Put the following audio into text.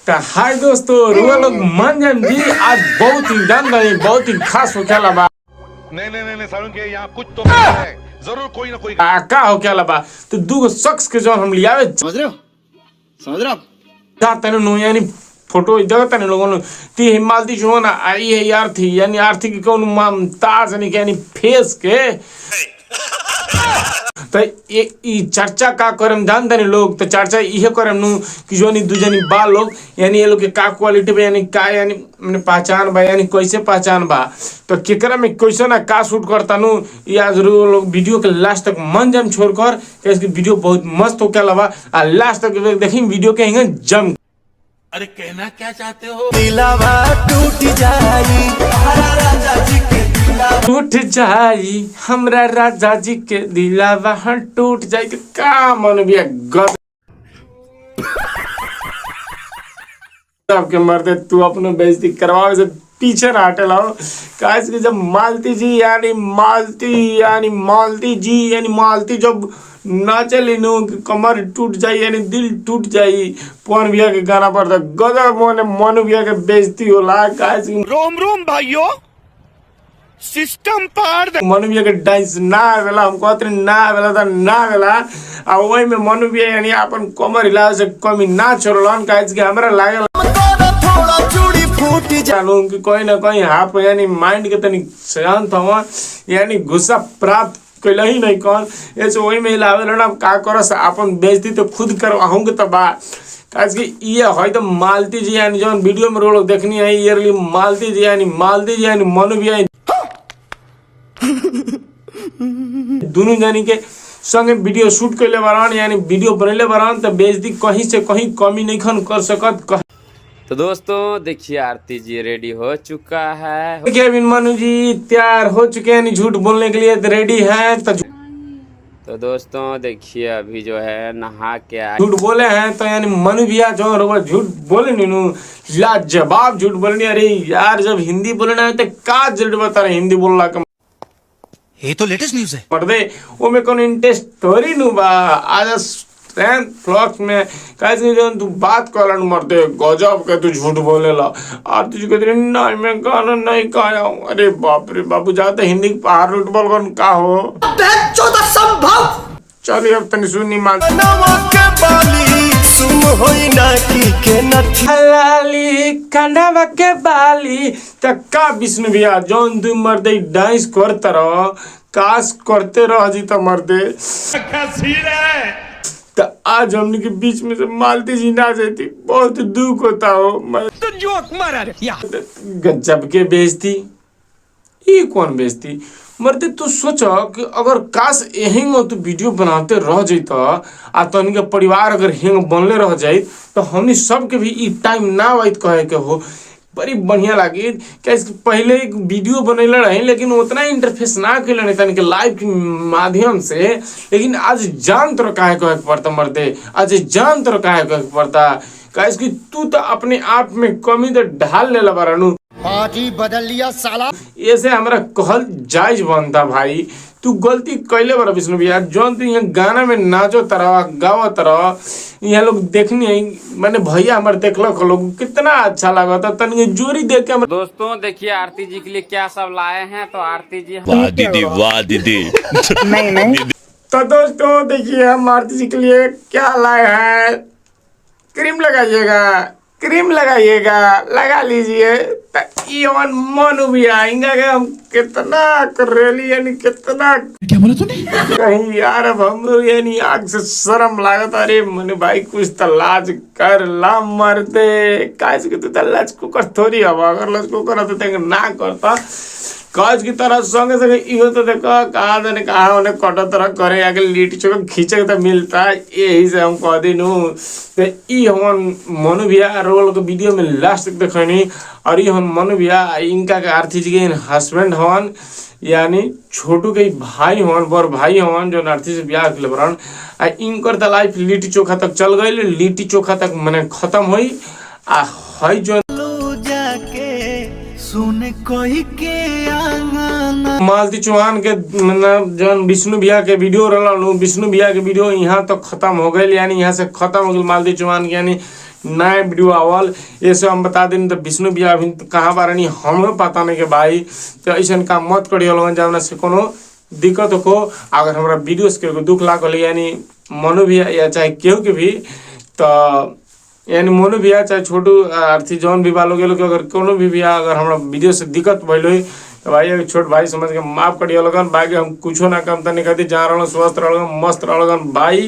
तो हाय दोस्तों रुआ लोग मान जाए जी आज बहुत ही जानकारी बहुत ही खास हो क्या लबा नहीं सारुण के यहाँ कुछ तो है जरूर कोई ना कोई का हो क्या लबा तो दो शख्स के जो हम लिया समझ रहे हो जाते नो यानी फोटो इधर तने लोगों ने ती हिमालती जो ना आई है यार थी यानी आर्थिक कौन माम ताज नहीं यानी फेस के तो ये चर्चा का करम जानते नहीं लोग तो चर्चा ये करम नु कि जो नहीं दूजनी बा लोग यानी ये लोग के का क्वालिटी पे यानी का यानी मैंने पहचान बा यानी कैसे पहचान बा तो केकरा में कैसे ना का शूट करता नु या जरूर लोग वीडियो के लास्ट तक मन जम छोड़ कर इसकी वीडियो बहुत मस्त हो क्या लगा और लास्ट तक देखिए वीडियो के हिंगे जम अरे कहना क्या चाहते हो दिलावा टूट जाई राजा जी के टूट जाई हमरा राजा जी के दिलावा टूट जाई के का मन बिया गद आपके मर्दे तू अपने बेइज्जती करवावे से पीछे ना हटे लाओ काश कि जब मालती जी यानी मालती जब नाचे लीनू कमर टूट जाई यानी दिल टूट जाई पवन भैया के गाना पर गजब मनु भैया के बेइज्जती होला काश रोम भाइयों सिस्टम पार मनु भैया के डांस ना आवेला हम कहते ना आवेला त ना आवेला आ ओई में मनु भैया यानी अपन कमर हिलावे से कमी ना छोड़लन काहे कि हमरा लागल थोड़ा चूड़ी फूट जानू कि कोई ना कोई हाफ यानी माइंड के तनी शांत हवा यानी गुस्सा प्राप्त कैला ही नहीं कौन ऐसे वही में हिलावे ना का करस अपन बेइज्जती तो खुद करवाऊंगे तो बा काज कि ये है तो मालती जी यानी जो वीडियो में रोड देखनी है ये मालती जी यानी मनु भैया दोनों जानी के संगे वीडियो शूट कैले बारन यानी वीडियो बनैले बारन तो बेइज्जती कहीं से कहीं कमी नहीं खन कर सकत तो दोस्तों देखिए आरती जी रेडी हो चुका है देखिए अभी मनु जी तैयार हो चुके हैं झूठ बोलने के लिए रेडी है तो दोस्तों देखिए अभी जो है नहा के आए झूठ बोले हैं तो यानी मनु भैया जो रोबा झूठ बोले नीनू लाजवाब झूठ बोलनी अरे यार जब हिंदी बोलना है तो का जरूरत बता रहे हिंदी बोलना का ये तो लेटेस्ट न्यूज़ है मर्दे वो में कौन इंटरेस्ट थोड़ी नु बा आज फ्लॉक्स में कैसे जो तू बात करन मरते गजब के तू झूठ बोलेला और तुझे कहते नहीं मैं गाना नहीं गाया हूं अरे बाप रे बाबू जाते हिंदी के पहाड़ लूट बोल कौन का हो संभव चलिए अब तनी सुनी मां के बाली सुन होई ना की नथी हलाली कंडवा के बाली तक्का विष्णु भैया जोन तू मर्दे डांस करते रहो काश करते रह जी तो मर्दे तो आज हमने के बीच में से मालती जी ना जाती बहुत दुख होता हो गजब के बेइज्जती ये कौन बेइज्जती मर्दे तू सोचो कि अगर काश यही में तू वीडियो बनाते रह जाता आ तो इनके परिवार अगर हिंग बनले रह जाए तो हमने सबके भी ई टाइम ना वाइत कहे के हो बड़ी बढ़िया लगी क्या पहले एक वीडियो बनैले रहे लेकिन उतना इंटरफेस ना कैले नहीं तनिक लाइव के माध्यम से लेकिन आज जान तो काहे कहे पड़ता मर्दे आज जान तो काहे कहे पड़ता काहे कि तू तो अपने आप में कमी तो ढाल ले बारानू पार्टी बदल लिया साला ऐसे हमरा कहल जायज बनता भाई तू गलती कैले बारा विष्णु भैया जौन तू यहाँ गाना में नाचो तरह गाओ तरह यहाँ लोग देखनी है मैंने भैया हमारे देखल लोग कितना अच्छा लगा था तनिक जोरी देख के दोस्तों देखिए आरती जी के लिए क्या सब लाए हैं तो आरती जी वाह दीदी नहीं तो दोस्तों देखिए हम आरती जी के लिए क्या लाए हैं क्रीम लगाइएगा लगा लीजिए मनु भी आएंगे कि हम कितना करेली यानी कितना क्या बोला तूने कहीं यार अब हम यानी आग से शर्म लागत अरे मनु भाई कुछ तो लाज कर ला मरते काज के तो लाज को कर थोड़ी अब अगर लाज को करा तो तेंगे ना करता काज की तरह संगे संगे इहो तो देखो कहा जाने कहा उन्हें कटो तरह करे आगे लिट्टी चोखा खींचे तो मिलता है यही से हम कह दी तो ई हम मनु भैया रोल के वीडियो में लास्ट तक देखनी और ये हम मनु भैया इनका के आरती जी के हस्बैंड हवन यानी छोटू के भाई हवन बड़ भाई हवन जो आरती से ब्याह के बरन आ इनकर तो लाइफ लिट्टी चोखा तक चल गई लिट्टी चोखा तक मैंने खत्म हुई आ हई जो सुन कोई के मालती चौहान के जन विष्णु भैया के वीडियो रहल विष्णु भैया के वीडियो यहाँ तो खत्म हो गए यानी यहाँ से खत्म हो गई मालती चौहान के यानी नया वीडियो आवल। ये सब हम बता दें तो विष्णु भैया अभी कहाँ बारनी हमें पता नहीं के भाई। तो ऐसा काम मत करिए लोगन जब से कोनो दिक्कत हो। अगर हमारा वीडियो के दुख लागल यानी मनु भैया या चाहे केहू के भी तो यानी मोनू भैया चाहे छोटू अर्थी जौन भी बालोग लोग अगर कोनो भी भैया अगर हमारा वीडियो से दिक्कत भइल हो तो भाई एक छोट भाई समझ के माफ करिए लगन। बाकी हम कुछो ना कम तनी कहती जहाँ रहन स्वस्थ रहन मस्त रहन भाई।